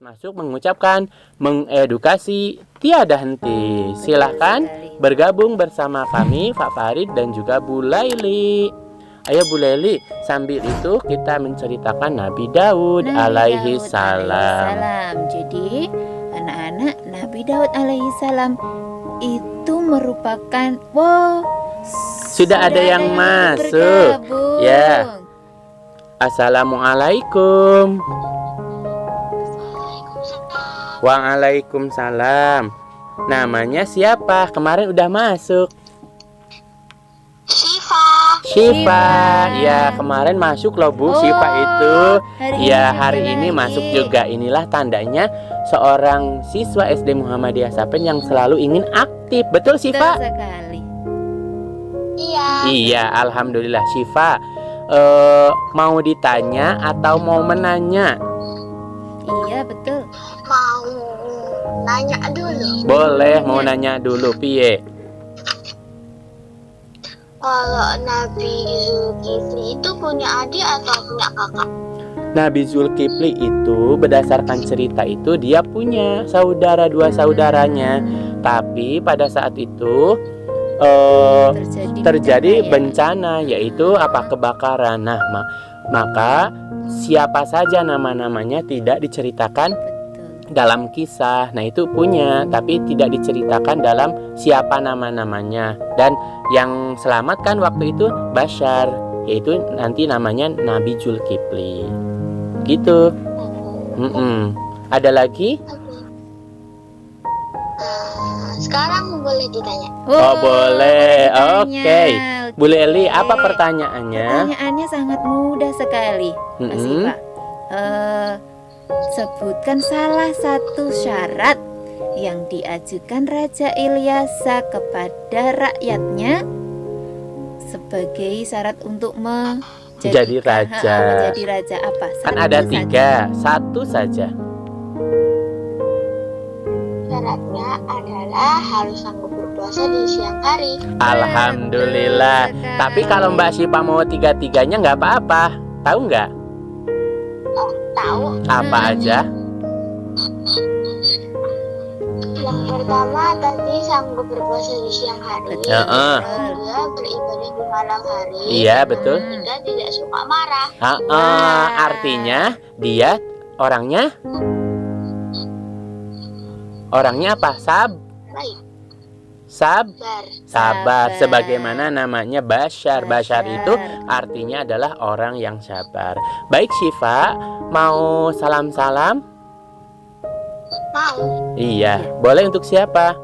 Masuk mengucapkan mengedukasi tiada henti. Silahkan bergabung bersama kami, Pak Farid dan juga Bu Laili. Ayo Bu Laili, sambil itu kita menceritakan Nabi Daud alaihi salam. Jadi anak-anak, Nabi Daud alaihi salam itu merupakan sudah ada yang masuk. Ya. Assalamualaikum. Waalaikumsalam. Namanya siapa? Kemarin udah masuk. Syifa. Ya, kemarin masuk loh Bu. Syifa itu. Ya, hari ini masuk juga. Inilah tandanya seorang siswa SD Muhammadiyah Sapen yang selalu ingin aktif. Betul Syifa? Betul sekali. Iya, alhamdulillah. Syifa, mau ditanya atau mau menanya? Iya, betul. Mau nanya dulu. Boleh, mau nanya dulu, piye? Kalau Nabi Zulkifli itu punya adik atau punya kakak? Nabi Zulkifli itu berdasarkan cerita itu dia punya dua saudaranya. Tapi pada saat itu terjadi bencana, yaitu kebakaran. Nah, maka siapa saja nama-namanya tidak diceritakan dalam kisah. Nah, itu punya, tapi tidak diceritakan dalam siapa nama-namanya. Dan yang selamat kan waktu itu Bashar, yaitu nanti namanya Nabi Zulkifli. Gitu. Ada lagi? Sekarang boleh ditanya. Oh boleh. Oke. Bu Leli, apa pertanyaannya? Pertanyaannya sangat mudah sekali, Mas Ipa. Sebutkan salah satu syarat yang diajukan Raja Ilyasa kepada rakyatnya sebagai syarat untuk menjadi raja. Menjadi raja apa? Kan ada 3, satu saja. Syaratnya adalah harus sanggup berpuasa di siang hari. Alhamdulillah. Tapi kalau Mbak Syifa mau 3-3-nya nggak apa-apa. Tahu nggak? Oh, tahu. Apa aja? Yang pertama tadi sanggup berpuasa di siang hari. Kedua beribadah di malam hari. Iya betul. Ketiga tidak suka marah. Artinya dia orangnya apa? Sabar. Sebagaimana namanya Bashar. Bashar itu artinya adalah orang yang sabar. Baik Syifa, mau salam-salam? Mau. Iya, boleh untuk siapa?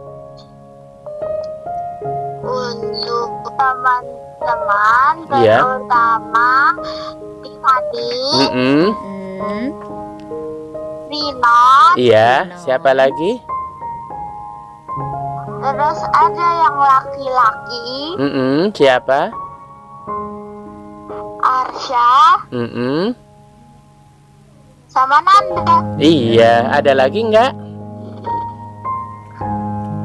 Untuk teman-teman, terutama Tiffany, Rino. Iya, siapa lagi? Terus ada yang laki-laki. Siapa? Arsya. Sama Nanda. Iya, ada lagi nggak?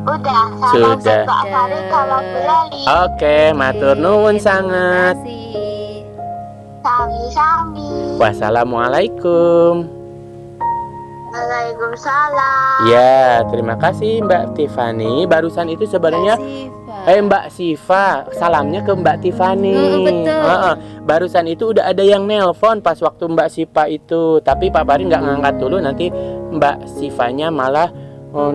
Udah. Sudah. Kalau Bulali. Oke, matur nuwun sangat. Sami-sami. Wassalamualaikum. Waalaikumsalam. Ya, terima kasih Mbak Tiffany. Barusan itu sebenarnya Mbak Syifa, salamnya ke Mbak Tiffany. Betul. Barusan itu udah ada yang nelpon pas waktu Mbak Syifa itu, tapi Pak Farid nggak ngangkat dulu, nanti Mbak Syifanya malah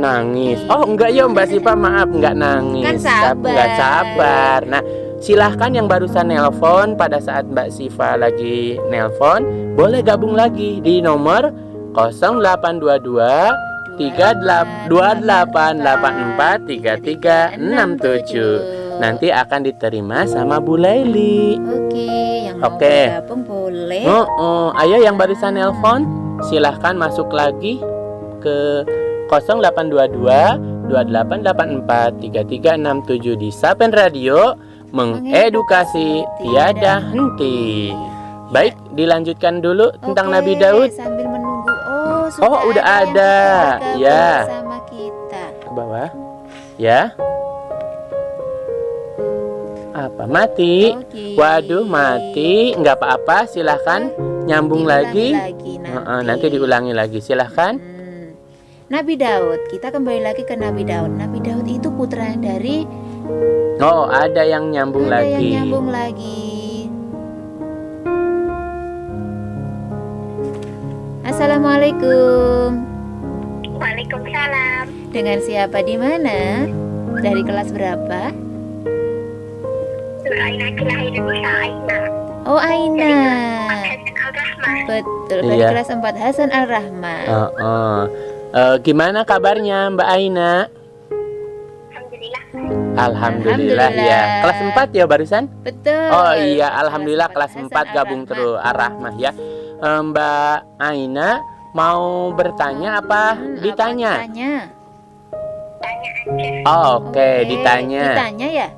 nangis. Oh enggak ya Mbak Syifa, maaf nggak nangis. Kan nggak sabar. Nah, silahkan yang barusan nelpon pada saat Mbak Syifa lagi nelpon, boleh gabung lagi di nomor 0822 2884 3367. Nanti akan diterima sama Bu Laili. Oke, yang mau bergabung boleh. Ayo yang barusan nelpon, silahkan masuk lagi ke 0822 2884 3367 di Sapen Radio, mengedukasi tiada henti. Baik, dilanjutkan dulu tentang Nabi Daud. Sambil menunggu. Udah ada. Ya. Sama kita. Ke bawah. Ya. Apa? Mati? Waduh, mati. Nggak apa-apa, silahkan nyambung lagi. Nanti. Nanti diulangi lagi, silahkan. Nabi Daud. Kita kembali lagi ke Nabi Daud. Nabi Daud itu putra dari Oh, ada yang nyambung ada lagi. yang nyambung lagi. Assalamualaikum. Waalaikumsalam. Dengan siapa di mana? Dari kelas berapa? Aina lahir di Aina. Oh, Aina. Hasan Al-Rahman. Betul, dari Iya. kelas 4 Hasan Al-Rahman. Gimana kabarnya Mbak Aina? Alhamdulillah. Alhamdulillah ya. Kelas 4 ya barusan? Betul. Oh iya, alhamdulillah kelas Hasan 4 gabung Al-Rahman. terus Ar-Rahmah ya. Mbak Aina mau bertanya apa ditanya? Apa ditanya? Tanya aja. Oh, oke, ditanya. Ditanya ya?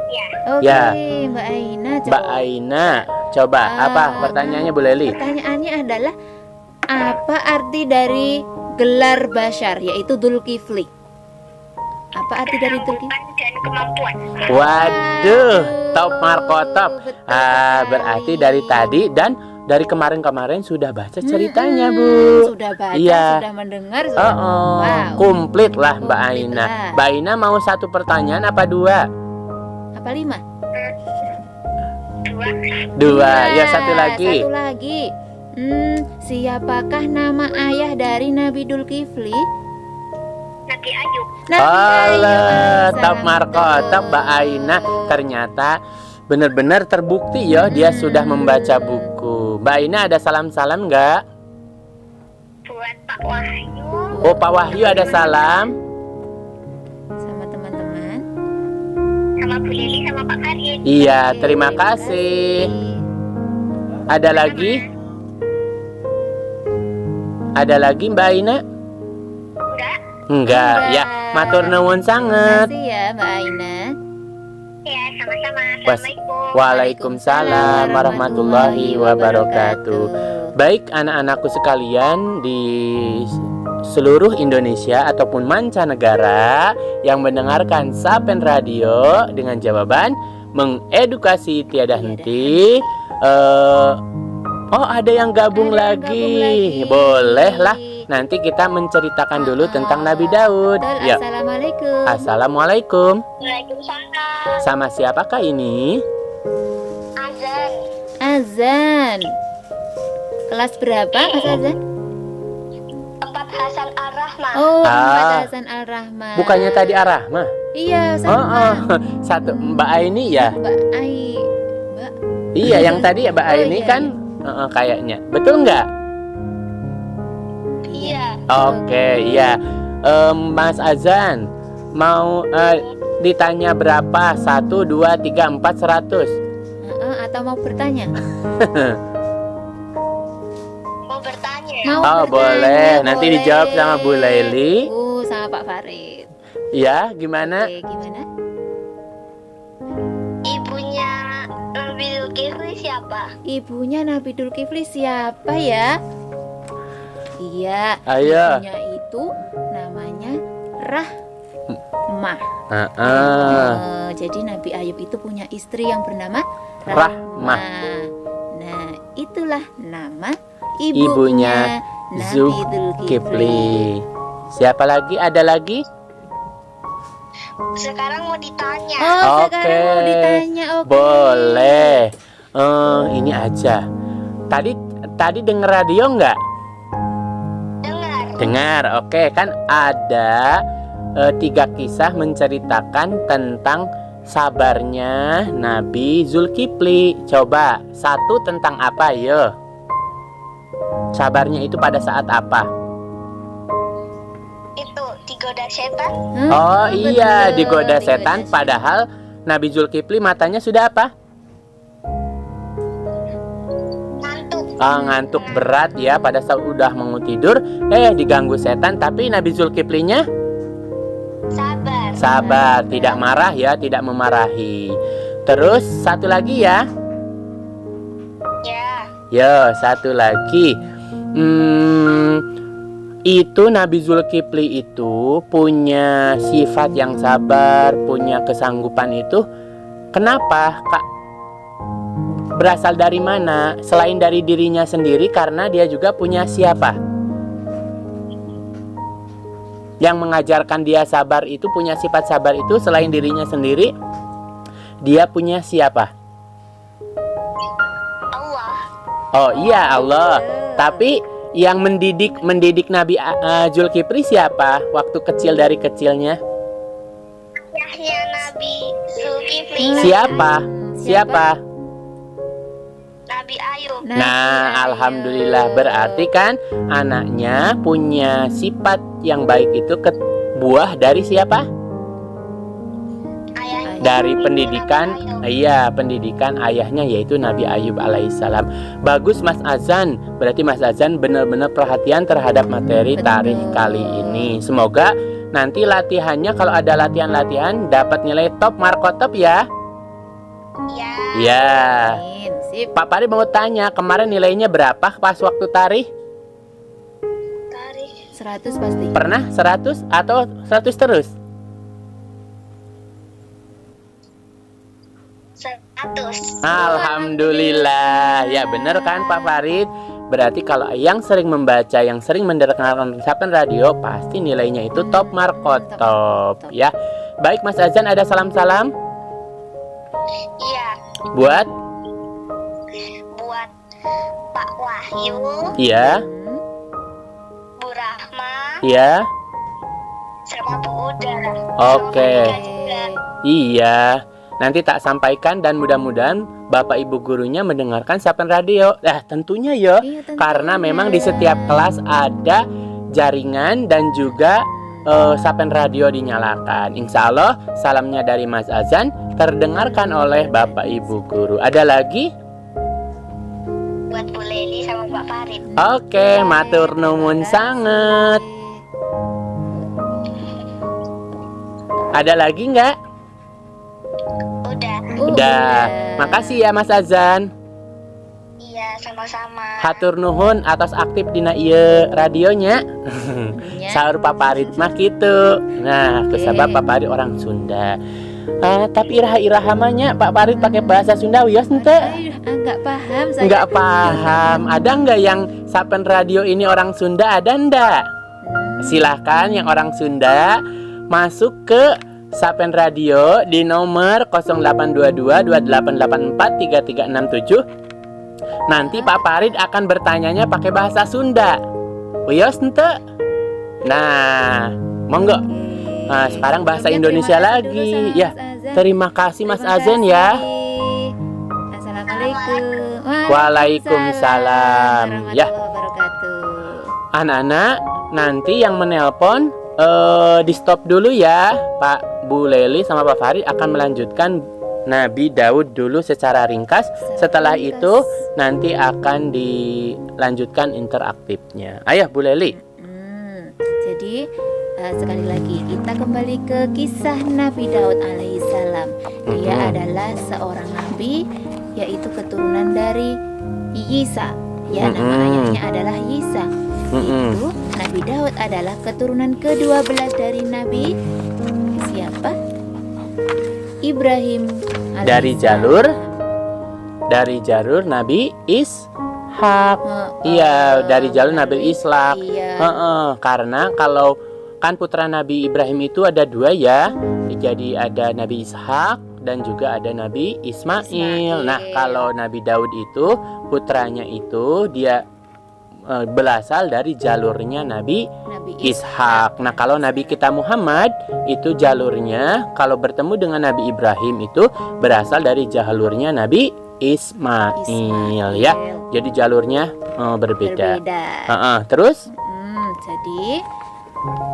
Ya. Oke, Ya. Mbak Aina. Mbak Aina, coba apa pertanyaannya Bu Leli? Pertanyaannya adalah apa arti dari gelar Bashar, yaitu Dzulkifli? Apa arti dari Dzulkifli? Kesanggupan dan kemampuan. Waduh, top Marco top. Betul sekali. Berarti dari tadi dan dari kemarin-kemarin sudah baca ceritanya, Bu. Sudah baca, Iya. sudah mendengar, sudah. Wow. Komplit lah Mbak Komplit Aina. lah. Mbak Aina mau satu pertanyaan apa dua? Apa 5? Dua. Ya, satu lagi. Satu lagi. Siapakah nama ayah dari Nabi Dzulkifli? Nabi Ayub. Nabi Ayub. Alah, top Salam Marco, betul. top Mbak Aina. Ternyata benar-benar terbukti ya dia sudah membaca buku. Mbak Aina ada salam-salam nggak? Buat Pak Wahyu. Oh, Pak Wahyu ada salam. Sama teman-teman. Sama Bu Lili sama Pak Farid. Iya, Oke, terima terima kasih. Ada lagi? Ada lagi Mbak Aina? Enggak. Enggak, ya. Matur nuwun sangat. Terima kasih ya Mbak Aina. Ya, sama-sama. Was- Assalamualaikum. Waalaikumsalam warahmatullahi wabarakatuh. Baik anak-anakku sekalian di seluruh Indonesia ataupun mancanegara yang mendengarkan Sapen Radio dengan jawaban mengedukasi tiada henti. Oh, ada yang gabung Ada yang lagi. gabung lagi. Bolehlah. Nanti kita menceritakan dulu tentang Nabi Daud. Betul, Ya. Assalamualaikum. Assalamualaikum. Waalaikumsalam. Sama siapakah ini? Azan. Azan. Kelas berapa Mas Azan? Tempat Hasan Al-Rahman. Oh, Muhammad Ah. Hasan Al-Rahman. Bukannya tadi Ar-Rahmah? Iya, Oh, sama. satu Mbak Aini ya? Mbak Ai. Mbak. Iya, yang tadi ya Mbak Oh, Aini iya, kan kayaknya. Betul nggak? Iya. Oke, iya. Mas Azan mau ditanya berapa? 1, 2, 3, 4, 100? Atau mau bertanya? Mau bertanya. Mau Oh, bertanya, boleh. Nanti dijawab sama Bu Leli. Sama Pak Farid. Ya, gimana? Oke, gimana? Ibunya Nabi Dzulkifli siapa? Ibunya Nabi Dzulkifli siapa ya? Iya, Ayo. ibunya itu namanya Rahmah. Jadi Nabi Ayub itu punya istri yang bernama Rahmah. Nah, itulah nama Ibunya Nabi Dzulkifli. Dzulkifli. Siapa lagi? Ada lagi? Sekarang mau ditanya. Oh, Oke. sekarang mau ditanya. Oke. Boleh. Ini aja. Tadi denger radio nggak? Dengar. Dengar. Oke, kan ada 3 kisah menceritakan tentang sabarnya Nabi Dzulkifli. Coba, satu tentang apa ya? Sabarnya itu pada saat apa? Itu digoda setan. Oh iya, betul, digoda setan. Padahal Nabi Dzulkifli matanya sudah apa? Ngantuk. Ngantuk berat ya pada saat udah mau tidur. Diganggu setan. Tapi Nabi Dzulkiflinya Sabar. sabar, tidak marah ya, tidak memarahi. Terus satu lagi ya. Ya. Ya, satu lagi. Itu Nabi Dzulkifli itu punya sifat yang sabar, punya kesanggupan itu. Kenapa, Kak? Berasal dari mana? Selain dari dirinya sendiri, karena dia juga punya siapa? Yang mengajarkan dia sabar itu, punya sifat sabar itu, selain dirinya sendiri, dia punya siapa? Allah. Oh iya, Allah. Tapi yang mendidik Nabi Zulkifli siapa? Waktu kecil, dari kecilnya. Ayahnya Nabi Zulkifli. Siapa? Nabi Ayub. Nah, alhamdulillah, berarti kan anaknya punya sifat yang baik itu buah dari siapa? Ayahnya Dari Nabi pendidikan, Ayub. iya, pendidikan ayahnya yaitu Nabi Ayub alaihissalam. Bagus Mas Azan, berarti Mas Azan benar-benar perhatian terhadap materi tarikh kali ini. Semoga nanti latihannya, kalau ada latihan-latihan, dapat nilai top, markot top ya. Ya. Ya. Amin. Sip. Pak Farid mau tanya, kemarin nilainya berapa pas waktu tarikh? Tarikh 100 pasti. Pernah 100 atau 100 terus? 100. Alhamdulillah. Ya benar kan Pak Farid? Berarti kalau yang sering membaca, yang sering mendengarkan Sapen Radio, pasti nilainya itu top markot top ya. Baik Mas Azan, ada salam-salam Iya. buat Pak Wahyu, iya, Bu Rahma, iya. sama Bu Uda. Oke. Sama Ika juga. Iya. Nanti tak sampaikan dan mudah-mudahan Bapak Ibu gurunya mendengarkan Sapen Radio. Tentunya ya. Iya, tentunya. Karena memang di setiap kelas ada jaringan dan juga Sapen Radio dinyalakan. Insya Allah salamnya dari Mas Azan terdengarkan oleh Bapak Ibu guru. Ada lagi? Buat Bu Leli sama Pak Farid. Oke, matur nuwun sangat. Ada lagi nggak? Udah. Udah. Makasih ya Mas Azan. Iya, sama-sama. Hatur nuhun atas aktif dina ieu radionya. Ya. Saur Pak Farid mah gitu. Nah, kusabab Pak Farid orang Sunda. Tapi iraha-iraha mahnya Pak Farid pakai bahasa Sunda wios henteu? Enggak paham saya. Enggak paham. Ada enggak yang Sapen Radio ini orang Sunda, ada ndak? Silahkan yang orang Sunda masuk ke Sapen Radio di nomor 082228843367. Nanti Pak Farid akan bertanyanya pakai bahasa Sunda. Wios henteu? Nah, monggo. Nah, sekarang bahasa Sebelumnya Indonesia terima kasih lagi. dulu sama Ya, Mas Azan. terima kasih Mas Terima Azan kasih. ya. Assalamualaikum. Waalaikumsalam. Ya. Warahmatullahi wabarakatuh. Anak-anak, nanti yang menelpon di stop dulu ya. Pak Bu Leli sama Pak Farid akan melanjutkan Nabi Daud dulu secara ringkas. Setelah itu nanti akan dilanjutkan interaktifnya. Ayo Bu Leli. Jadi sekali lagi kita kembali ke kisah Nabi Daud alaihissalam. Dia adalah seorang nabi, yaitu keturunan dari Yisa. Ya, nama ayahnya adalah Yisa. Itu Nabi Daud adalah keturunan ke-12 dari Nabi siapa? Ibrahim Dari alaihissalam. Dari jalur Nabi Ishak. Iya, dari jalur Nabi Ishak. Iya. Karena kalau kan putra Nabi Ibrahim itu ada dua ya. Jadi ada Nabi Ishak dan juga ada Nabi Ismail. Nah, kalau Nabi Daud itu putranya itu dia berasal dari jalurnya Nabi Ishak. Nah, kalau Nabi kita Muhammad itu jalurnya kalau bertemu dengan Nabi Ibrahim itu berasal dari jalurnya Nabi Ismail ya. Jadi jalurnya berbeda. Terus? Jadi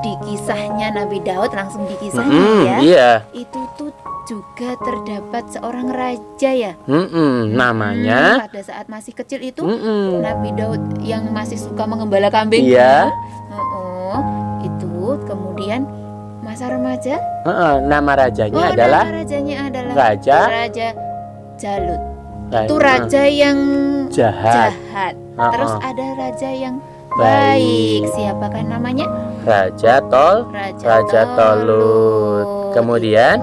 di kisahnya Nabi Daud, langsung di kisahnya ya. Iya. Itu tuh juga terdapat seorang raja ya. Namanya pada saat masih kecil itu Nabi Daud yang masih suka mengembala kambing. Iya. Itu kemudian masa remaja. Nama rajanya adalah nama rajanya adalah Raja Jalut. Itu raja yang jahat. Terus ada raja yang baik. Siapakah namanya? Raja Tolut. Kemudian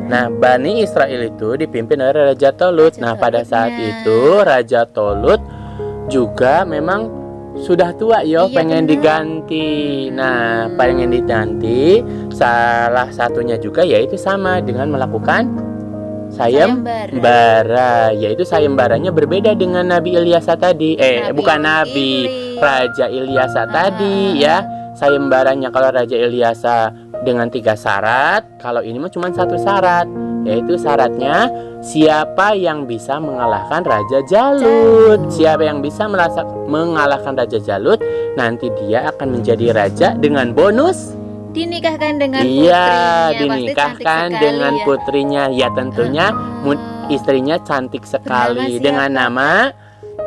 nah, Bani Israel itu dipimpin oleh Raja Tolut. Nah, pada saat itu Raja Tolut juga memang sudah tua yo, Iya, pengen benar. diganti. Nah, pengen diganti, salah satunya juga yaitu sama dengan melakukan sayembara, yaitu sayembaranya berbeda dengan Nabi Ilyasa tadi. Bukan Nabi, Idris. Raja Ilyasa tadi ya. Sayembaranya kalau Raja Ilyasa dengan 3 syarat, kalau ini mah cuma 1 syarat, yaitu syaratnya siapa yang bisa mengalahkan Raja Jalut. Siapa yang bisa mengalahkan Raja Jalut, nanti dia akan menjadi raja dengan bonus Dinikahkan dengan iya, putrinya. Pasti dinikahkan cantik sekali dengan ya. putrinya. Ya tentunya istrinya cantik sekali siapa? dengan nama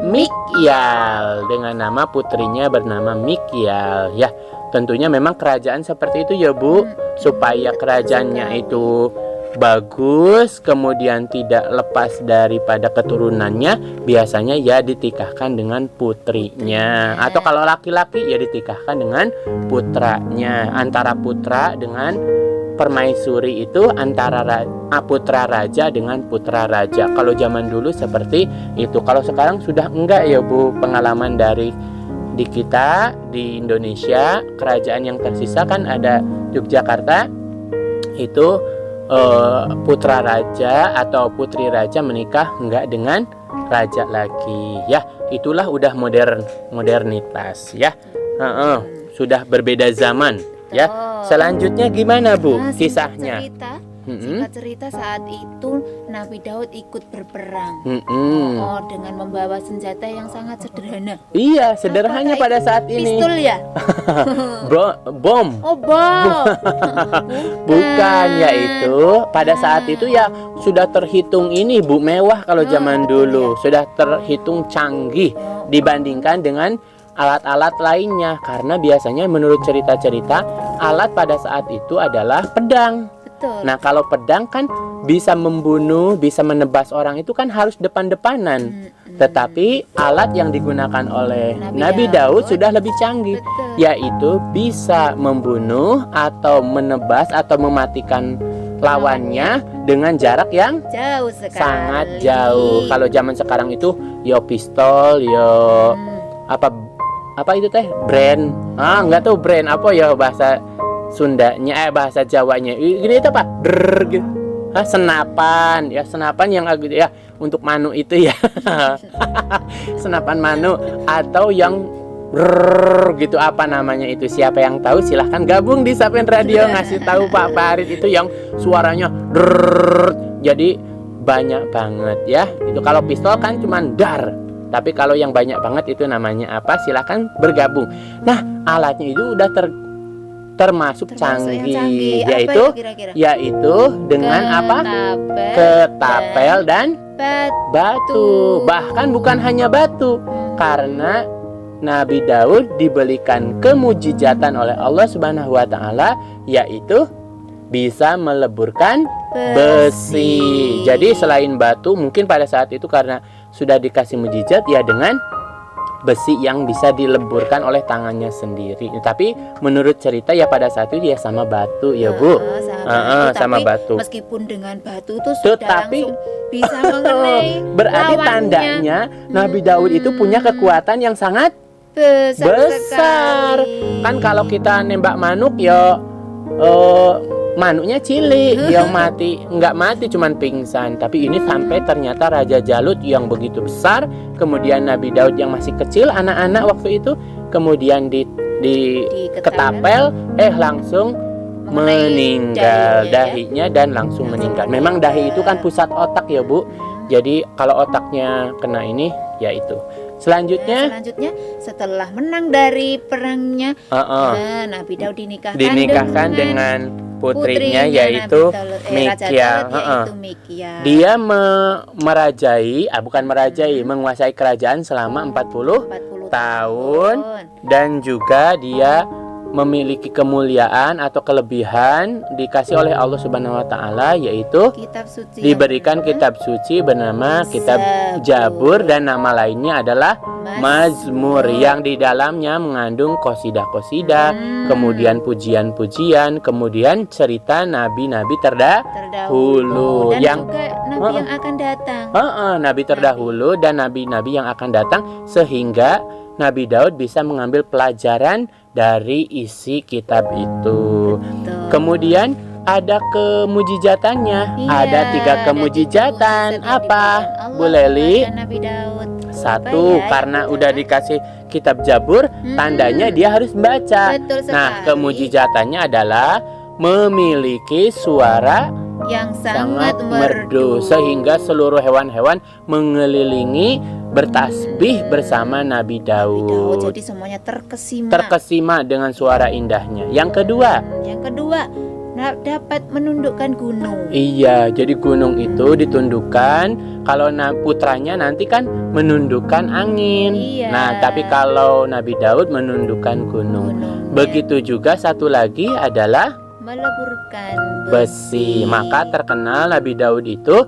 Mikyal. Dengan nama putrinya bernama Mikyal. Ya, tentunya memang kerajaan seperti itu ya Bu, supaya kerajaannya itu bagus, kemudian tidak lepas daripada keturunannya, biasanya ya ditikahkan dengan putrinya. Atau kalau laki-laki ya ditikahkan dengan putranya. Antara putra dengan permaisuri itu antara putra raja dengan putra raja. Kalau zaman dulu seperti itu. Kalau sekarang sudah enggak ya Bu. Pengalaman dari di kita di Indonesia, kerajaan yang tersisa kan ada Yogyakarta, itu putra raja atau putri raja menikah enggak dengan raja lagi ya. Itulah udah modernitas ya. Sudah berbeda zaman ya. Selanjutnya gimana Bu kisahnya? Singkat cerita saat itu Nabi Daud ikut berperang. Dengan membawa senjata yang sangat sederhana. Iya, sederhana pada saat ini. Pistol ya? Bom. Oh, bom. Bukan, yaitu pada saat itu ya sudah terhitung ini Bu, mewah kalau zaman dulu. Sudah terhitung canggih dibandingkan dengan alat-alat lainnya. Karena biasanya menurut cerita-cerita alat pada saat itu adalah pedang. Nah, kalau pedang kan bisa membunuh, bisa menebas orang, itu kan harus depan-depanan. Tetapi alat yang digunakan oleh Nabi Daud sudah lebih canggih, yaitu bisa membunuh atau menebas atau mematikan lawannya dengan jarak yang jauh sekali. Sangat jauh. Kalau zaman sekarang itu yo pistol, yo apa itu teh? Brand. Enggak tahu brand apa ya bahasa Sundanya, bahasa Jawanya. Gini itu apa? Gitu. Senapan, ya senapan yang agak ya untuk manu itu ya. Senapan manu atau yang gitu, apa namanya itu? Siapa yang tahu silahkan gabung di Sapen Radio ngasih tahu Pak Farid itu yang suaranya jadi banyak banget ya. Itu kalau pistol kan cuman dar. Tapi kalau yang banyak banget itu namanya apa? Silahkan bergabung. Nah, alatnya itu udah termasuk canggih, yaitu dengan ketapel dan batu. Bahkan bukan hanya batu, karena Nabi Daud diberikan kemujizatan oleh Allah Subhanahu wa taala, yaitu bisa meleburkan besi. Jadi selain batu, mungkin pada saat itu karena sudah dikasih mujizat ya dengan besi yang bisa dileburkan oleh tangannya sendiri. Tapi menurut cerita ya pada saat itu ya sama batu ya Bu. Sama batu. Meskipun dengan batu itu sudah langsung bisa mengenai berarti tandanya Nabi Daud itu punya kekuatan yang sangat besar. Kan kalau kita nembak manuk ya manuknya cilik, yang mati nggak mati, cuman pingsan. Tapi ini sampai ternyata Raja Jalut yang begitu besar, kemudian Nabi Daud yang masih kecil, anak-anak waktu itu, kemudian di ketapel, langsung meninggal dahinya dan langsung meninggal. Memang dahi itu kan pusat otak ya Bu. Jadi kalau otaknya kena ini, ya itu. Selanjutnya setelah menang dari perangnya, Nabi Daud dinikahkan dengan putrinya yaitu Mikyal. Dia menguasai kerajaan selama 40 tahun dan juga dia memiliki kemuliaan atau kelebihan dikasih oleh Allah Subhanahu wa taala, yaitu diberikan kitab suci bernama kitab Zabur dan nama lainnya adalah Mazmur yang di dalamnya mengandung qasidah-qasidah, kemudian pujian-pujian, kemudian cerita nabi-nabi terdahulu dan yang juga nabi yang akan datang. Nabi terdahulu dan nabi-nabi yang akan datang, sehingga Nabi Daud bisa mengambil pelajaran dari isi kitab itu. Betul. Kemudian ada kemujizatannya. Iya, Ada 3 ada kemujizatan. mukjizat yang Apa, diberikan Allah Bu Leli? kepada Nabi Daud. Satu, Apa ya, karena itu udah ya? dikasih kitab Jabur, tandanya dia harus baca. Betul Nah, sekali. kemujizatannya adalah memiliki suara yang sangat merdu sehingga seluruh hewan-hewan mengelilingi bertasbih bersama Nabi Daud. Jadi semuanya terkesima. Terkesima dengan suara indahnya. Yang kedua, dapat menundukkan gunung. iya, jadi gunung itu ditundukkan. Kalau putranya nanti kan menundukkan angin. Iya. Nah, tapi kalau Nabi Daud menundukkan gunung. Gunungnya Begitu juga satu lagi adalah meleburkan besi. Maka terkenal Nabi Daud itu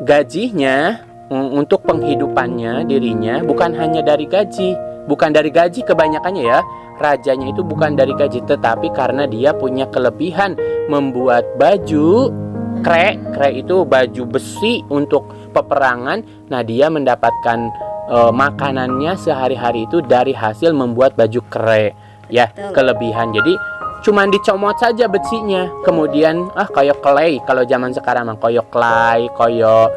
gajinya untuk penghidupannya dirinya bukan hanya dari gaji. Bukan dari gaji kebanyakannya ya. Rajanya itu bukan dari gaji, tetapi karena dia punya kelebihan membuat baju krek itu baju besi untuk peperangan. Nah, dia mendapatkan makanannya sehari-hari itu dari hasil membuat baju krek. Ya, Betul. kelebihan. Jadi cuman dicomot saja besinya. Kemudian kayak clay kalau zaman sekarang mah kayak clay, kayak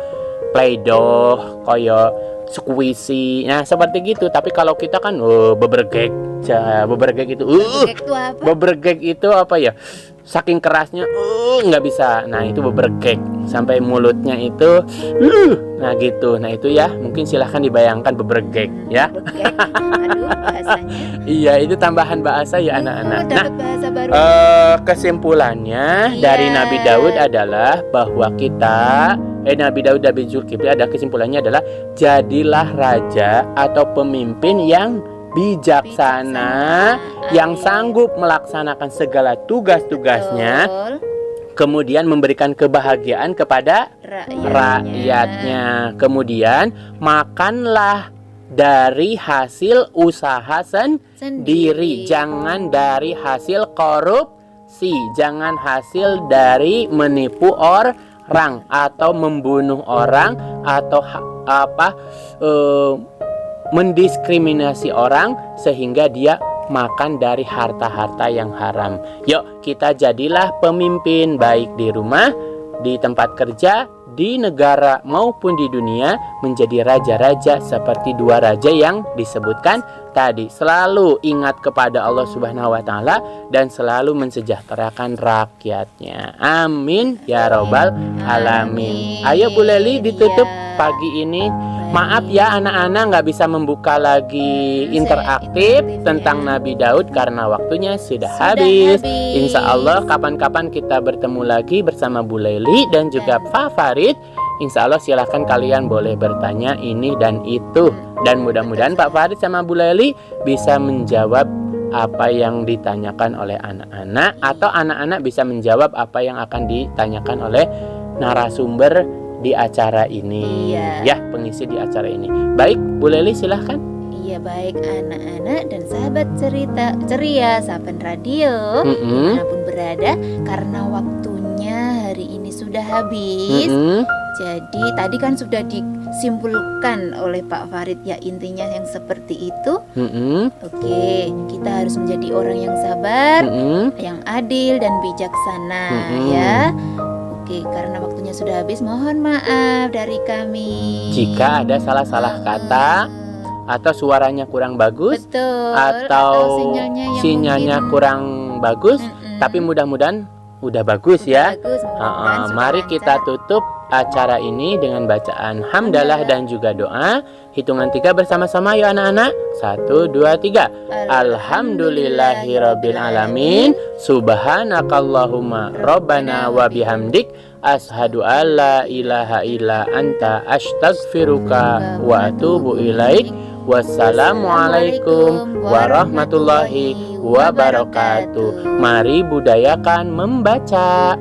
play-doh, kayak squishy. Nah, seperti gitu. Tapi kalau kita kan bebergek. Bebergek itu Bebergek itu apa? bebergek itu apa ya? Saking kerasnya nggak bisa. Nah, itu bebergek sampai mulutnya itu nah gitu. Nah, itu ya mungkin silahkan dibayangkan bebergek ya. Bebergek. Aduh, bahasanya. Iya, itu tambahan bahasa ya anak-anak. Nah, Dapat bahasa baru. kesimpulannya Iya. dari Nabi Daud adalah bahwa kita Nabi Daud dan Zulkifli ada kesimpulannya adalah jadilah raja atau pemimpin yang bijaksana, yang sanggup melaksanakan segala tugas-tugasnya, Betul. kemudian memberikan kebahagiaan kepada rakyatnya. Kemudian makanlah dari hasil usaha sendiri, jangan dari hasil korupsi, jangan hasil dari menipu orang atau membunuh orang atau mendiskriminasi orang sehingga dia makan dari harta-harta yang haram. Yuk, kita jadilah pemimpin baik di rumah, di tempat kerja, di negara maupun di dunia, menjadi raja-raja seperti 2 raja yang disebutkan tadi. Selalu ingat kepada Allah Subhanahu wa taala dan selalu mensejahterakan rakyatnya. Amin ya robbal alamin. Ayo Bu Leli ditutup pagi ini. Maaf ya anak-anak nggak bisa membuka lagi interaktif tentang Nabi Daud karena waktunya sudah habis. Insya Allah kapan-kapan kita bertemu lagi bersama Bu Leli dan juga Pak Farid. Insya Allah silahkan kalian boleh bertanya ini dan itu. Dan mudah-mudahan Pak Farid sama Bu Leli bisa menjawab apa yang ditanyakan oleh anak-anak, atau anak-anak bisa menjawab apa yang akan ditanyakan oleh narasumber di acara ini. Iya. Ya, pengisi di acara ini. Baik, Bu Leli silahkan. Iya, baik anak-anak dan sahabat cerita ceria Sahabat Radio dimanapun berada, karena waktunya hari ini sudah habis. Jadi tadi kan sudah disimpulkan oleh Pak Farid ya, intinya yang seperti itu. Oke, kita harus menjadi orang yang sabar, yang adil dan bijaksana ya. Oke, karena waktunya sudah habis, mohon maaf dari kami. Jika ada salah-salah kata atau suaranya kurang bagus, betul, atau sinyalnya mungkin kurang bagus, tapi mudah-mudahan udah bagus ya. bagus, mudah-mudahan sudah Mari kita lancar. tutup acara ini dengan bacaan hamdalah dan juga doa. Hitungan 3 bersama-sama ya anak-anak. 1, 2, 3. Alhamdulillahirabbil alamin. Subhanakallahumma rabbana wa bihamdik, ashadu alla ilaha illa anta astaghfiruka wa atubu ilaik. Wassalamualaikum warahmatullahi wabarakatuh. Mari budayakan membaca.